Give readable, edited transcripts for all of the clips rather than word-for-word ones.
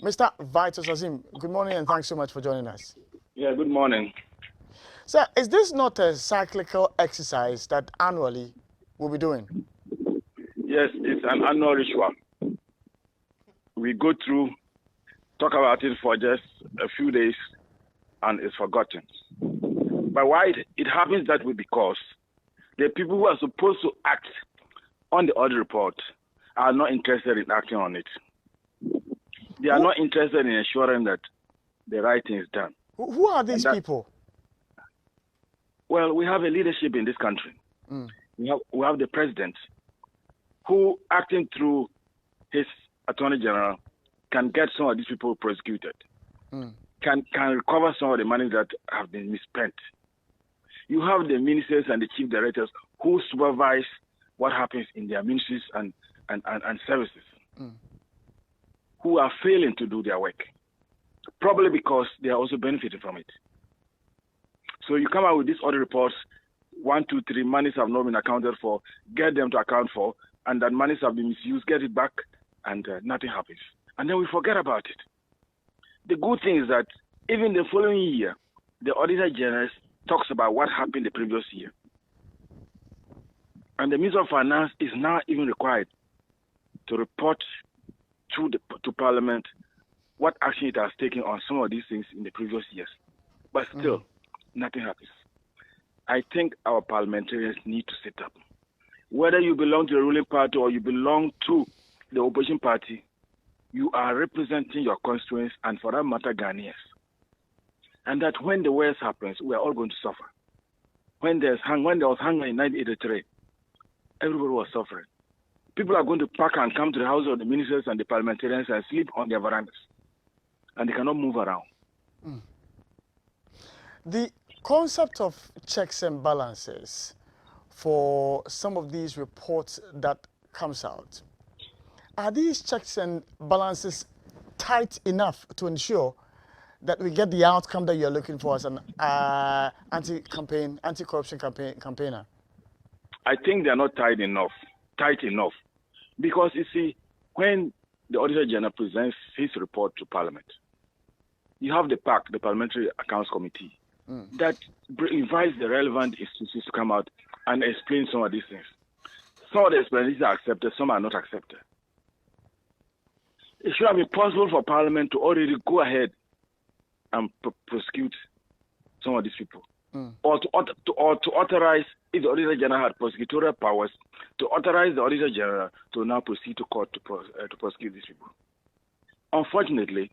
Mr. Vitus Azim, good morning and thanks so much for joining us. Yeah, good morning. Sir, is this not a cyclical exercise that annually we'll be doing? Yes, it's an annual ritual. We go through, talk about it for just a few days, and it's forgotten. But why it happens that way? Because the people who are supposed to act on the audit report are not interested in acting on it. They are not interested in ensuring that the right thing is done. Who are these people? Well, we have a leadership in this country. We have the president who, acting through his Auditor-General, can get some of these people prosecuted, can recover some of the money that have been misspent. You have the ministers and the chief directors who supervise what happens in their ministries and services, who are failing to do their work, probably because they are also benefiting from it. So you come out with these audit reports, 1, 2, 3, monies have not been accounted for, get them to account for, and that monies have been misused, get it back, and nothing happens. And then we forget about it. The good thing is that even the following year, the Auditor-General talks about what happened the previous year. And the Minister of Finance is now even required to report to Parliament what action it has taken on some of these things in the previous years. But still, nothing happens. I think our parliamentarians need to sit up. Whether you belong to the ruling party or you belong to the opposition party, you are representing your constituents and, for that matter, Ghanaians. And that when the worst happens, we are all going to suffer. When there was hunger in 1983, everybody was suffering. People are going to pack and come to the house of the ministers and the parliamentarians and sleep on their verandas. And they cannot move around. The concept of checks and balances for some of these reports that comes out, are these checks and balances tight enough to ensure that we get the outcome that you're looking for as an anti-corruption campaigner? I think they're not tight enough. Because, you see, when the Auditor-General presents his report to Parliament, you have the PAC, the Parliamentary Accounts Committee, that invites the relevant institutions to come out and explain some of these things. Some of the explanations are accepted, some are not accepted. It should have been possible for Parliament to already go ahead and prosecute some of these people, or to authorize, if the Auditor-General had prosecutorial powers, to authorize the Auditor-General to now proceed to court to prosecute these people. Unfortunately,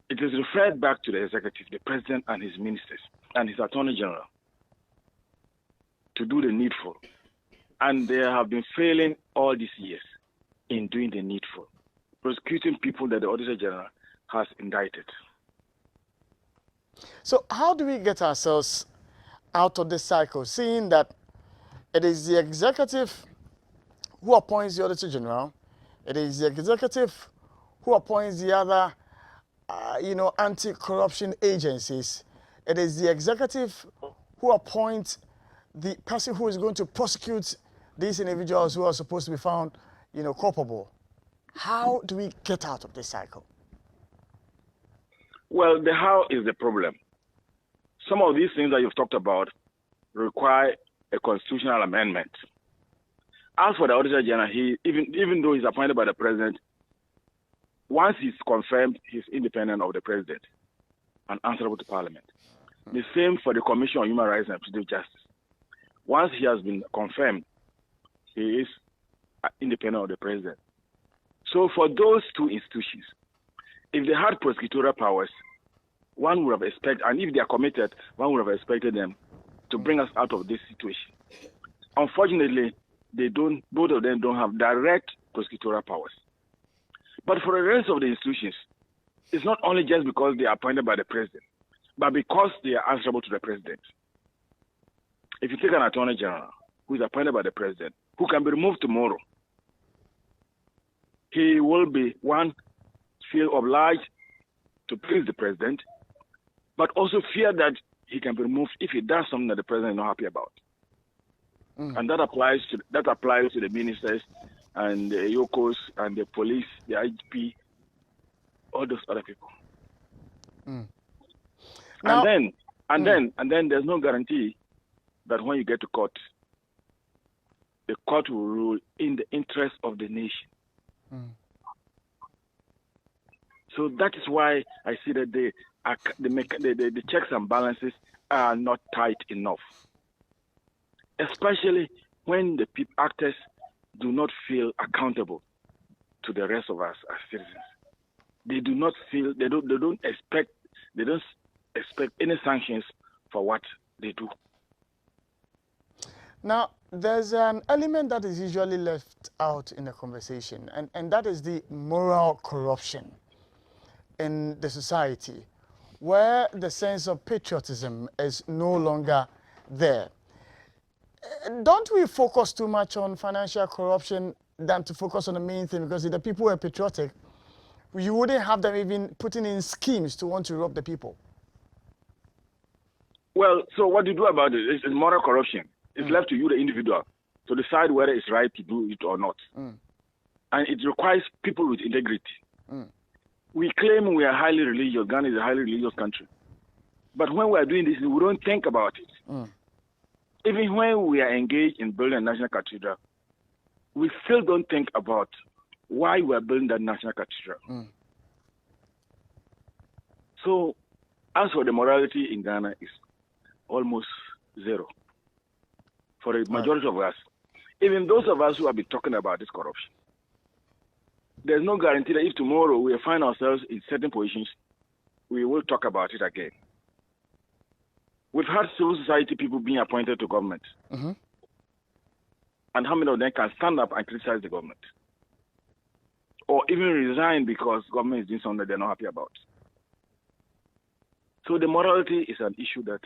it is referred back to the executive, the president and his ministers, and his Attorney-General to do the needful. And they have been failing all these years in doing the needful, prosecuting people that the Auditor-General has indicted. So how do we get ourselves out of this cycle, seeing that it is the executive who appoints the Auditor-General, it is the executive who appoints the other anti-corruption agencies, it is the executive who appoints the person who is going to prosecute these individuals who are supposed to be found, culpable? How do we get out of this cycle? Well, the how is the problem. Some of these things that you've talked about require a constitutional amendment. As for the Auditor-General, even though he's appointed by the president, once he's confirmed, he's independent of the president and answerable to Parliament. The same for the Commission on Human Rights and Reproductive Justice. Once he has been confirmed, he is independent of the president. So for those two institutions, if they had prosecutorial powers, one would have expected, and if they are committed, one would have expected them to bring us out of this situation. Unfortunately, both of them don't have direct prosecutorial powers. But for the rest of the institutions, it's not only just because they are appointed by the president, but because they are answerable to the president. If you take an Attorney-General who is appointed by the president, who can be removed tomorrow, he will be, one, feel obliged to please the president, but also fear that he can be removed if he does something that the president is not happy about. And that applies to the ministers and the YOCOs and the police, the IGP, all those other people. Now, and then there's no guarantee that when you get to court, the court will rule in the interest of the nation. So that is why I see that the checks and balances are not tight enough, especially when the actors do not feel accountable to the rest of us as citizens. They do not feel, they don't expect any sanctions for what they do. Now, there's an element that is usually left out in the conversation, and that is the moral corruption in the society, where the sense of patriotism is no longer there. Don't we focus too much on financial corruption than to focus on the main thing? Because if the people were patriotic, you wouldn't have them even putting in schemes to want to rob the people. Well, so what do you do about it? It's moral corruption. It's left to you, the individual, to decide whether it's right to do it or not. And it requires people with integrity. We claim we are highly religious. Ghana is a highly religious country. But when we are doing this, we don't think about it. Even when we are engaged in building a national cathedral, we still don't think about why we are building that national cathedral. So, as for the morality in Ghana, is almost zero for the majority of us. Even those of us who have been talking about this corruption, there's no guarantee that if tomorrow we find ourselves in certain positions, we will talk about it again. We've had civil society people being appointed to government. And how many of them can stand up and criticize the government? Or even resign because government is doing something that they're not happy about. So the morality is an issue that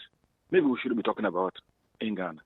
maybe we should be talking about in Ghana.